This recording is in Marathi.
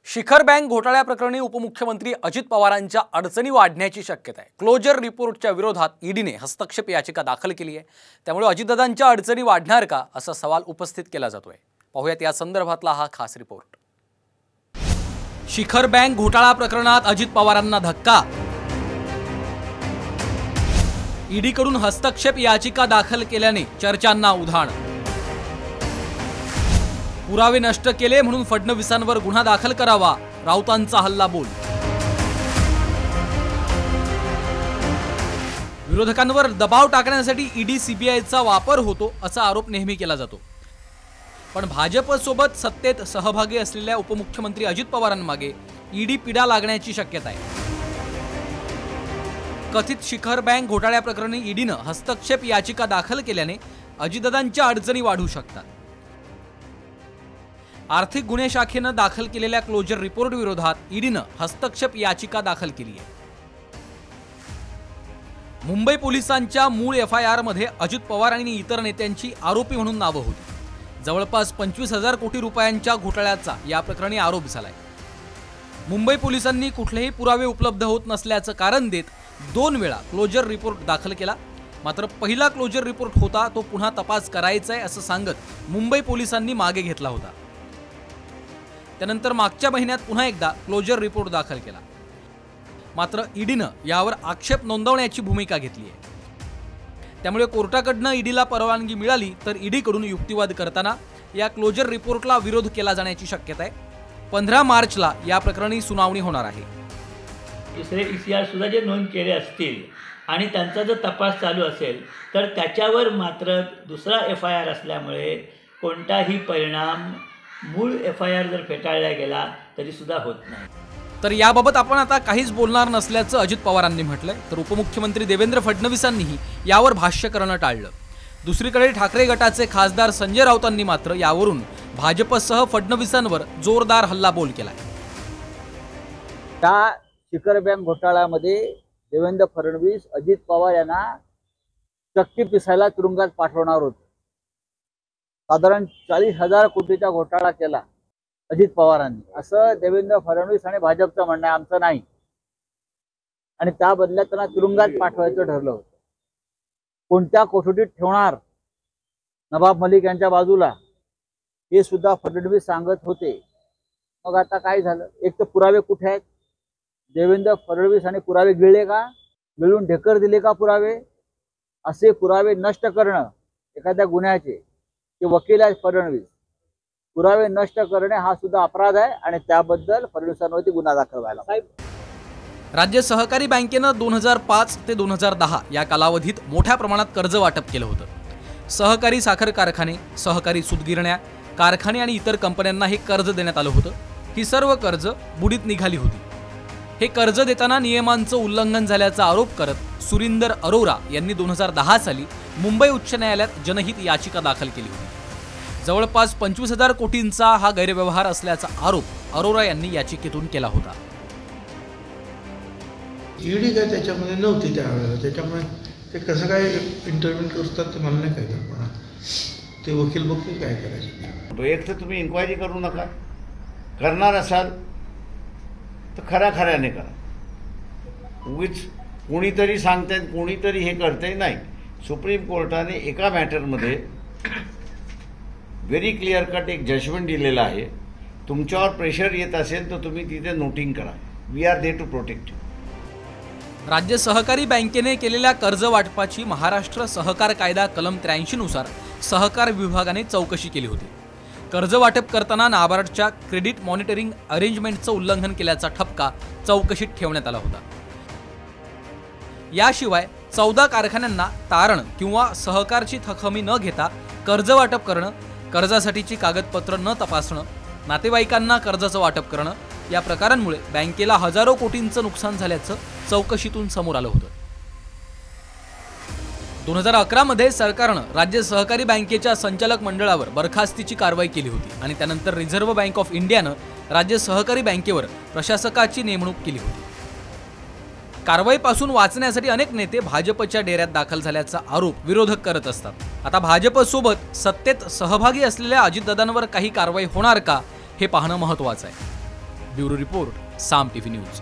शिखर बँक घोटाळ्याप्रकरणी उपमुख्यमंत्री अजित पवारांच्या अडचणी वाढण्याची शक्यता आहे। क्लोजर रिपोर्टच्या विरोधात ईडीने हस्तक्षेप याचिका दाखल केली आहे। त्यामुळे अजितदादांच्या अडचणी वाढणार का असा सवाल उपस्थित केला जातोय। पाहूयात या संदर्भातला हा खास रिपोर्ट। शिखर बँक घोटाळा प्रकरणात अजित पवारांना धक्का। ईडीकडून हस्तक्षेप याचिका दाखल केल्याने चर्चांना उधाण। पुरावे नष्ट केले म्हणून फडणवीसांवर गुन्हा दाखल करावा, राऊतांचा हल्लाबोल। विरोधकांवर दबाव टाकण्यासाठी ईडी सीबीआयचा वापर होतो असा आरोप नेहमी केला जातो। पण भाजपसोबत सत्तेत सहभागी असलेल्या उपमुख्यमंत्री अजित पवारांमागे ईडी पिडा लागण्याची शक्यता आहे। कथित शिखर बँक घोटाळ्याप्रकरणी ईडीनं हस्तक्षेप याचिका दाखल केल्याने अजितदादांच्या अडचणी वाढू शकतात। आर्थिक गुन्हे शाखेनं दाखल केलेल्या क्लोजर रिपोर्ट विरोधात ईडीनं हस्तक्षेप याचिका दाखल केली आहे। मुंबई पोलिसांच्या मूळ एफआयआर मध्ये अजित पवार आणि इतर नेत्यांची आरोपी म्हणून नावं होती। जवळपास 25,000 कोटी रुपयांच्या घोटाळ्याचा या प्रकरणी आरोप झालाय। मुंबई पोलिसांनी कुठलेही पुरावे उपलब्ध होत नसल्याचं कारण देत 2 वेळा क्लोजर रिपोर्ट दाखल केला। मात्र पहिला क्लोजर रिपोर्ट होता तो पुन्हा तपास करायचा आहे असं सांगत मुंबई पोलिसांनी मागे घेतला होता। त्यानंतर मागच्या महिन्यात पुन्हा एकदा क्लोजर रिपोर्ट दाखल केला। मात्र ईडीनं यावर आक्षेप नोंदवण्याची भूमिका घेतली आहे। त्यामुळे कोर्टाकडनं ईडीला परवानगी मिळाली तर ईडीकडून युक्तिवाद करताना या क्लोजर रिपोर्टला विरोध केला जाण्याची शक्यता आहे। 15 मार्चला या प्रकरणी सुनावणी होणार आहे। दुसरे पीसीआर सुद्धा जे नोंद केले असतील आणि त्यांचा जर तपास चालू असेल तर त्याच्यावर मात्र दुसरा एफआयआर असल्यामुळे कोणताही परिणाम मूळ एफआयआर जर फेटाळला गेला तरी सुद्धा होत नाही। तर याबाबत आपण आता काहीच बोलणार नसल्याचं अजित पवारांनी म्हटलंय। तर उपमुख्यमंत्री देवेंद्र फडणवीसांनीही यावर भाष्य करणं टाळलं। दुसरीकडे ठाकरे गटाचे खासदार संजय राऊतांनी मात्र यावरून भाजपसह फडणवीसांवर जोरदार हल्लाबोल केलाय। त्या शिखर बँक घोटाळ्यामध्ये देवेंद्र फडणवीस अजित पवार यांना चक्की पिसायला तुरुंगात पाठवणार होते। साधारण 40,000 कोटीचा घोटाळा केला अजित पवारांनी असं देवेंद्र फडणवीस आणि भाजपचं म्हणणं आहे, आमचं नाही। आणि त्या बदल्यात त्यांना तुरुंगात पाठवायचं ठरलं होतं। कोणत्या कोठडीत ठेवणार नवाब मलिक यांच्या बाजूला हे सुद्धा फडणवीस सांगत होते। मग आता काय झालं? एक तर पुरावे कुठे आहेत? देवेंद्र फडणवीस आणि पुरावे गिळले का? गिळून ढेकर दिले का पुरावे? असे पुरावे नष्ट करणं एखाद्या गुन्ह्याचे ते वकील आहेत फडणवीस, पुरावे नष्ट करणे हा सुद्धा अपराध आहे आणि त्याबद्दल फडणवीसांवरती गुन्हा दाखल व्हायला पाहिजे। राज्य सहकारी बँकेनं 2005 ते 2010 या कालावधीत मोठ्या प्रमाणात कर्ज वाटप केलं होतं। सहकारी साखर कारखाने, सहकारी सूतगिरण्या, कारखाने आणि इतर कंपन्यांना हे कर्ज देण्यात आलं होतं। ही सर्व कर्ज बुडीत निघाली होती। हे कर्ज देताना नियमांचं उल्लंघन झाल्याचा आरोप करत सुरिंदर अरोरा यांनी 2010 साली मुंबई उच्च न्यायालयात जनहित याचिका दाखल केली होती। जवळपास 25,000 कोटींचा हा गैरव्यवहार असल्याचा आरोप अरोरा यांनी याचिकेतून केला होता। ईडी काय त्याच्यामध्ये नव्हती त्यावेळेला, त्याच्यामुळे ते कसं काय इंटरव्ह्यू करतात ते मला नाही काय कल्पना। ते वकील बघतील काय करायचं। एक तर तुम्ही इन्क्वायरी करू नका, करणार असाल तर खऱ्याने करा। उगीच कोणीतरी सांगतायत कोणीतरी हे करते नाही। सुप्रीम कोर्टाने एका मॅटरमध्ये व्हेरी क्लिअर कट एक जजमेंट दिलेला आहे। तुमच्यावर प्रेशर येत असेल तर तुम्ही तिथे नोटिंग करा। We are there to protect you. राज्य सहकारी बँकेने केलेल्या कर्ज वाटपाची महाराष्ट्र सहकार कायदा कलम 83 नुसार सहकार विभागाने चौकशी केली होती। कर्ज वाटप करताना नाबार्डच्या क्रेडिट मॉनिटरिंग अरेंजमेंटचं उल्लंघन केल्याचा ठपका चौकशीत ठेवण्यात आला होता। याशिवाय 14 कारखान्यांना तारण किंवा सहकारची थकहमी न घेता कर्ज वाटप करणं, कर्जासाठीची कागदपत्र न तपासणं, नातेवाईकांना कर्जाचं वाटप करणं या प्रकारांमुळे बँकेला हजारो कोटींचं नुकसान झाल्याचं चौकशीतून समोर आलं होतं। 2011 मध्ये सरकारनं राज्य सहकारी बँकेच्या संचालक मंडळावर बरखास्तीची कारवाई केली होती आणि त्यानंतर रिझर्व्ह बँक ऑफ इंडियानं राज्य सहकारी बँकेवर प्रशासकाची नेमणूक केली होती। कारवाईपासून वाचण्यासाठी अनेक नेते भाजपच्या डेऱ्यात दाखल झाल्याचा आरोप विरोधक करत असतात। आता भाजपसोबत सत्तेत सहभागी असलेल्या अजितदादांवर काही कारवाई होणार का हे पाहणं महत्त्वाचं आहे। ब्युरो रिपोर्ट, साम टीव्ही न्यूज.